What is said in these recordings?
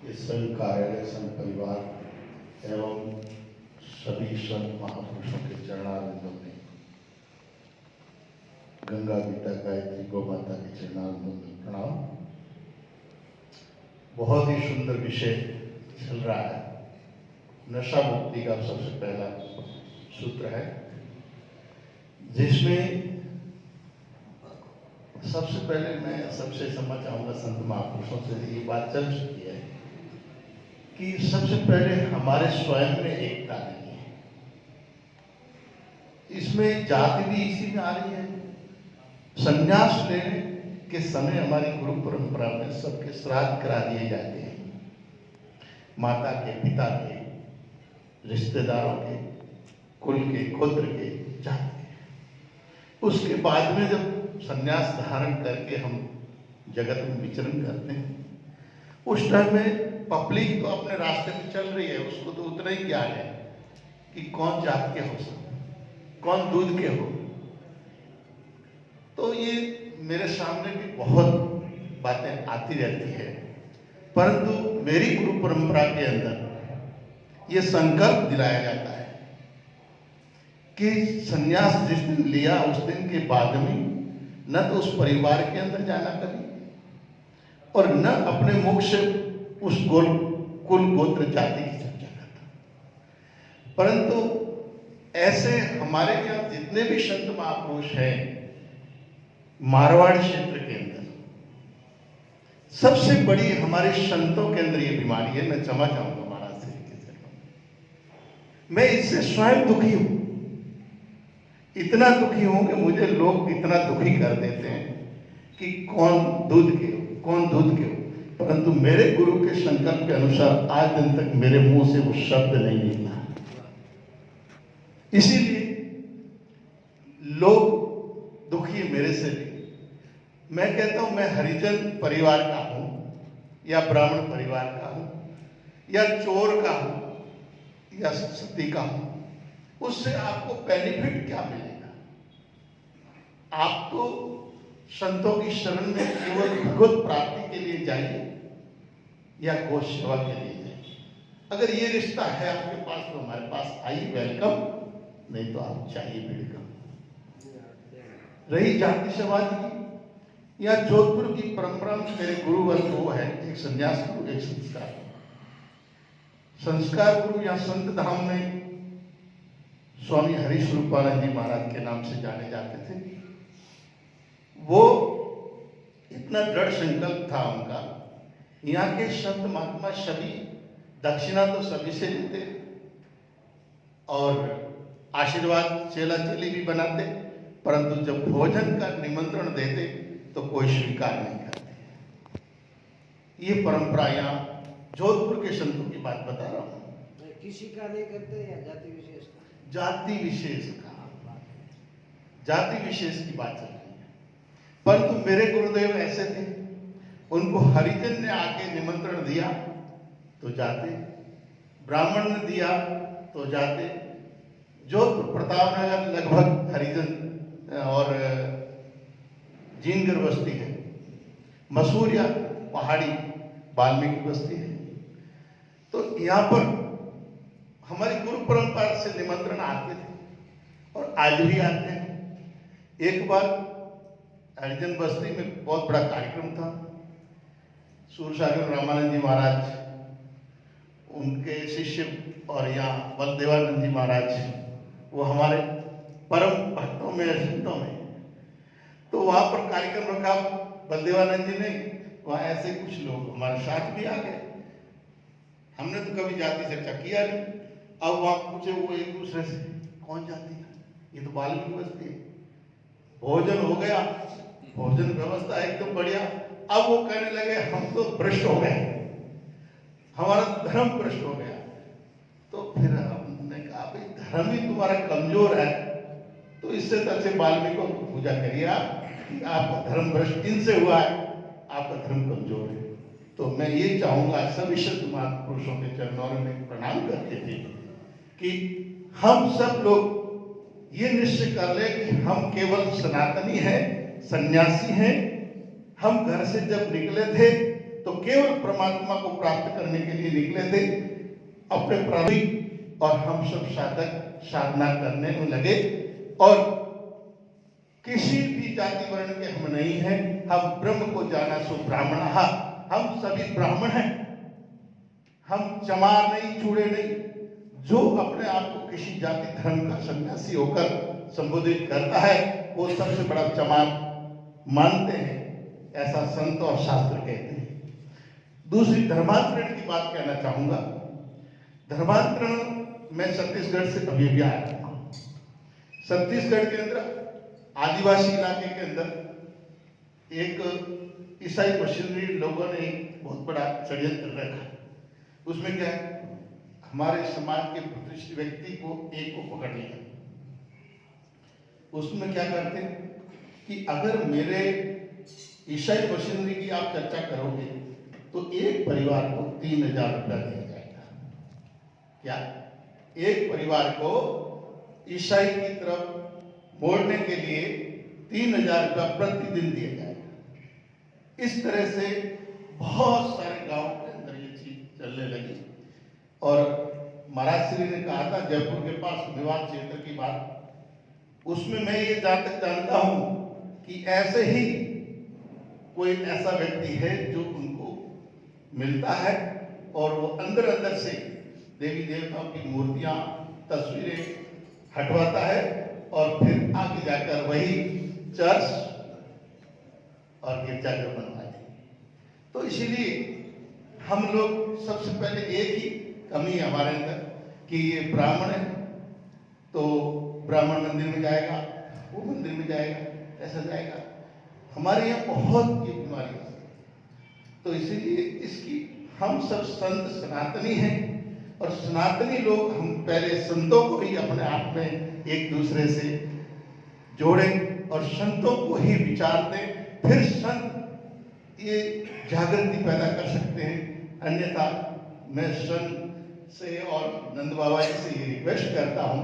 इस संघ कार्यालय, संघ परिवार एवं सभी संत महापुरुषों के चरणारविंदों में, गंगा गीता गायत्री गौ माता के चरणारविंदों में प्रणाम। बहुत ही सुंदर विषय चल रहा है। नशा मुक्ति का सबसे पहला सूत्र है, जिसमें सबसे पहले मैं सबसे समझ चाहूंगा, संत महापुरुषों से ये बात चल चुकी है कि सबसे पहले हमारे स्वयं में एकता नहीं है। इसमें जाति भी इसी में आ रही है। संन्यास लेने के समय हमारी गुरु परंपरा में सबके श्राद्ध करा दिए जाते हैं, माता के, पिता के, रिश्तेदारों के, कुल के, गोत्र के, जाति के। उसके बाद में जब संन्यास धारण करके हम जगत में विचरण करते हैं, उस टाइम में पब्लिक तो अपने रास्ते में चल रही है, उसको तो उतना ही ज्ञान है कि कौन जात के हो सकते, कौन दूध के हो। तो ये मेरे सामने भी बहुत बातें आती रहती है, परंतु मेरी गुरु परंपरा के अंदर ये संकल्प दिलाया जाता है कि संन्यास जिस दिन लिया उस दिन के बाद में न तो उस परिवार के अंदर जाना कभी, और न अपने मुख से उस कुल गोत्र जाति की चर्चा करता। परंतु ऐसे हमारे यहाँ जितने भी संत महापुरुष हैं मारवाड़ क्षेत्र के अंदर, सबसे बड़ी हमारे संतों के अंदर ये बीमारी है। मैं क्षमा चाहूंगा महाराज श्री के चरणों में। मैं इससे स्वयं दुखी हूं, इतना दुखी हूं कि मुझे लोग इतना दुखी कर देते हैं कि कौन दूध के हो, कौन दूध के हो। परंतु मेरे गुरु के संकल्प के अनुसार आज दिन तक मेरे मुंह से वो शब्द नहीं निकला। इसीलिए लोग दुखी है मेरे से भी। मैं कहता हूं मैं हरिजन परिवार का हूं या ब्राह्मण परिवार का हूं या चोर का हूं या सती का हूं, उससे आपको बेनिफिट क्या मिलेगा? आप तो संतों की शरण में केवल भगवत प्राप्ति के लिए जाइए या गौ सेवा के लिए जाइए। अगर ये रिश्ता है आपके पास तो हमारे पास आइए, वेलकम, नहीं तो आप चाहिए वेलकम। रही जाति समाज की या जोधपुर की परंपरा में मेरे गुरुवर दो है, एक संन्यास गुरु, एक संस्कार गुरु। संस्कार गुरु या संत धाम में स्वामी हरिस्वरूपानंद जी महाराज के नाम से जाने जाते थे। वो इतना दृढ़ संकल्प था उनका। यहाँ के संत महात्मा सभी दक्षिणा तो सभी से लेते और आशीर्वाद चेला चेली भी बनाते, परंतु जब भोजन का निमंत्रण देते तो कोई स्वीकार नहीं करते। ये परंपरा यहाँ जोधपुर के संतों की बात बता रहा हूँ। किसी का नहीं करते या जाति विशेष का? जाति विशेष का, जाति विशेष की बात चल रही है। परंतु मेरे गुरुदेव ऐसे थे, उनको हरिजन ने आके निमंत्रण दिया तो जाते, ब्राह्मण ने दिया तो जाते। जोधपुर प्रतापनगर लगभग हरिजन और जीनगर बस्ती है, मसूरिया पहाड़ी वाल्मीकि बस्ती है। तो यहाँ पर हमारी गुरु परंपरा से निमंत्रण आते थे और आज भी आते हैं। एक बार हरिजन बस्ती में बहुत बड़ा कार्यक्रम था। सूरसागर रामानंद जी महाराज, उनके शिष्य और यहाँ बलदेवानंद जी महाराज, वो हमारे परम भक्तों में, संतों में। तो वहां पर कार्यक्रम रखा बलदेवानंद जी ने, वहां ऐसे कुछ लोग हमारे साथ भी आ गए। हमने तो कभी जाति चर्चा किया नहीं। अब वहां पूछे वो एक दूसरे से, कौन जाति है? ये तो वाल्मीकि बस्ती है। भोजन हो गया, भोजन व्यवस्था एकदम बढ़िया। अब वो कहने लगे हम तो भ्रष्ट हो गए, हमारा धर्म भ्रष्ट हो गया। तो फिर हमने कहा भाई धर्म ही तुम्हारा कमजोर है, तो इससे तो अच्छे वाल्मीकि को पूजा करिए आप, आपका धर्म भ्रष्ट इनसे हुआ है, आपका धर्म कमजोर है। तो मैं ये चाहूंगा सभी संत महापुरुषों के चरणों में प्रणाम करते थे कि हम सब लोग ये निश्चय कर ले कि हम केवल सनातनी हैं, सन्यासी हैं, हम घर से जब निकले थे तो केवल परमात्मा को प्राप्त करने के लिए निकले थे, अपने प्रारंभिक, और हम सब साधक साधना करने में लगे। और किसी भी जाति वर्ण के हम नहीं हैं, हम ब्रह्म को जाना सो ब्राह्मण, हम सभी ब्राह्मण हैं। हम चमार नहीं, चूड़े नहीं। जो अपने आप को किसी जाति धर्म का सन्यासी होकर संबोधित करता है वो सबसे बड़ा चमार मानते हैं, ऐसा संत और शास्त्र कहते हैं। दूसरी धर्मांतरण की बात कहना चाहूंगा। धर्मांतरण मैं छत्तीसगढ़ से अभी भी आया था। छत्तीसगढ़ के अंदर आदिवासी इलाके के अंदर एक ईसाई मशीनरी लोगों ने एक बहुत बड़ा षड्यंत्र रखा। उसमें क्या है, हमारे समाज के प्रतिष्ठित व्यक्ति को एक को पकड़ लिया। उसमें क्या करते कि अगर मेरे ईसाई मशीनरी की आप चर्चा करोगे तो एक परिवार को 3,000 रुपया दिया जाएगा। क्या एक परिवार को ईसाई की तरफ मोड़ने के लिए 3,000 रुपया प्रतिदिन दिया जाएगा। इस तरह से बहुत सारे गांव के अंदर ये चीज चलने लगी। और महाराज श्री ने कहा था जयपुर के पास विवाद क्षेत्र की बात, उसमें मैं ये जहां तक जानता हूं कि ऐसे ही कोई ऐसा व्यक्ति है जो उनको मिलता है और वो अंदर अंदर से देवी देवताओं की मूर्तियां, तस्वीरें हटवाता है और फिर आगे जाकर वही चर्च और गिरजाघर बनवाए। तो इसीलिए हम लोग सबसे पहले एक ही कमी है हमारे अंदर कि ये ब्राह्मण है तो ब्राह्मण मंदिर में जाएगा, वो मंदिर में जाएगा, ऐसा जाएगा। हमारे यहाँ बहुत ये बीमारी है। तो इसीलिए इसकी हम सब संत सनातनी हैं और सनातनी लोग हम पहले संतों को ही अपने आप में एक दूसरे से जोड़ें और संतों को ही विचार दें, फिर संत ये जागृति पैदा कर सकते हैं। अन्यथा मैं संत से और नंद बाबा जी से ये रिक्वेस्ट करता हूं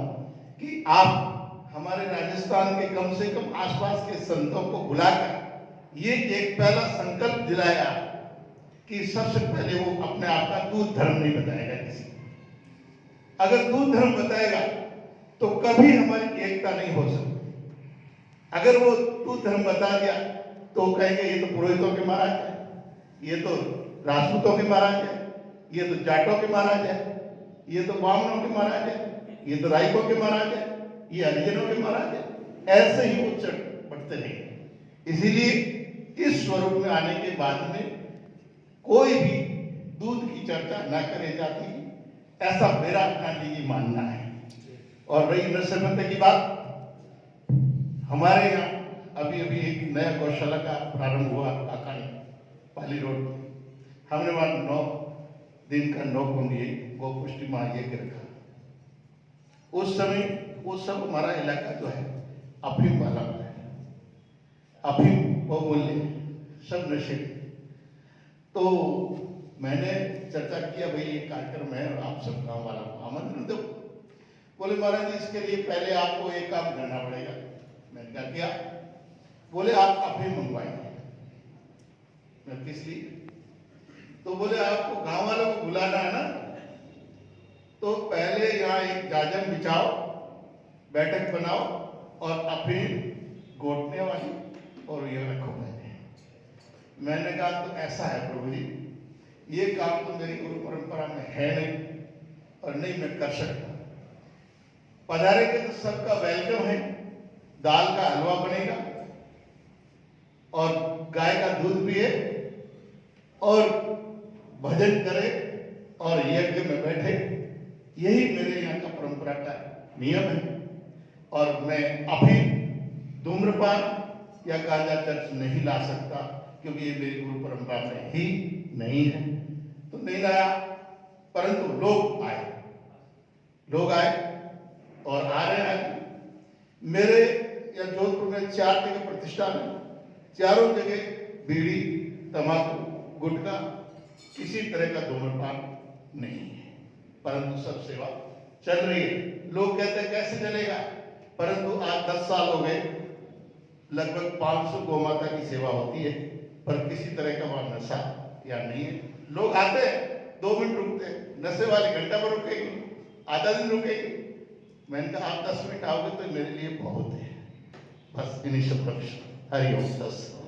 कि आप हमारे राजस्थान के कम से कम आसपास के संतों को बुलाकर ये एक पहला संकल्प दिलाया कि सबसे पहले वो अपने आप का दूध धर्म नहीं बताएगा किसी। अगर दूध धर्म बताएगा तो कभी हमारी एकता नहीं हो सकती। अगर वो दूध धर्म बता दिया तो कहेंगे ये तो पुरोहितों के महाराज है, ये तो राजपूतों के महाराज है, ये तो जाटों के महाराज है, ये तो ब्राह्मणों के महाराज है, ये तो राइकों के महाराज है, ये हरिजनों के महाराज है। ऐसे ही वो बढ़ते रहेंगे। इसीलिए इस स्वरूप में आने के बाद में कोई भी दूध की चर्चा न करे जाती, ऐसा मेरा गांधी जी मानना है। और रही नशे की बात, हमारे यहाँ अभी अभी एक नया गौशाला का प्रारंभ हुआ काकानी पाली रोड। हमने वहां 9 दिन का 9 कुंडी गौ पुष्टि महायज्ञ रखा। उस समय वो सब हमारा इलाका जो है अफीम वाला है, अफीम बहुमूल्य, सब नशे। तो मैंने चर्चा किया भाई ये कार्यक्रम है और आप सब गाँव वाला को आमंत्रण दो। बोले महाराज जी इसके लिए पहले आपको एक काम करना पड़ेगा। मैंने क्या किया? बोले आप अफीम मंगवाएंगे। मैं किस लिए? तो बोले आपको गांव वालों को बुलाना है ना, तो पहले यहाँ एक जाजम बिछाओ, बैठक बनाओ और अफीम घोटने वाली और ये रखो। मैंने कहा तो ऐसा है प्रभु जी, ये काम तो मेरी गुरु परंपरा में है नहीं और नहीं मैं कर सकता। पधारेंगे तो सबका वेलकम है, दाल का हलवा बनेगा और गाय का दूध पिए और भजन करे और यज्ञ में बैठे। यही मेरे यहाँ का परंपरा का नियम है। और मैं अभी धूम्रपान या गांजा चर्च नहीं ला सकता क्योंकि ये मेरी गुरु परंपरा में ही नहीं है, तो नहीं लाया। परंतु लोग आए और आ रहे हैं। मेरे या जोधपुर में 4 जगह प्रतिष्ठान है, चारों जगह बीड़ी, तंबाकू, गुटखा, किसी तरह का धूम्रपान नहीं है, परंतु सब सेवा चल रही है। लोग कहते हैं कैसे चलेगा, परंतु आज 10 साल हो गए, लगभग 500 गौ माता की सेवा होती है पर किसी तरह का वहां नशा या नहीं है। लोग आते हैं 2 मिनट रुकते हैं, नशे वाले घंटा पर रुकेंगे, आधा दिन रुकेंगे। मैंने कहा आप 10 मिनट आओगे तो मेरे लिए बहुत है। बस इन्हीं सब लक्ष्य। हरिओम।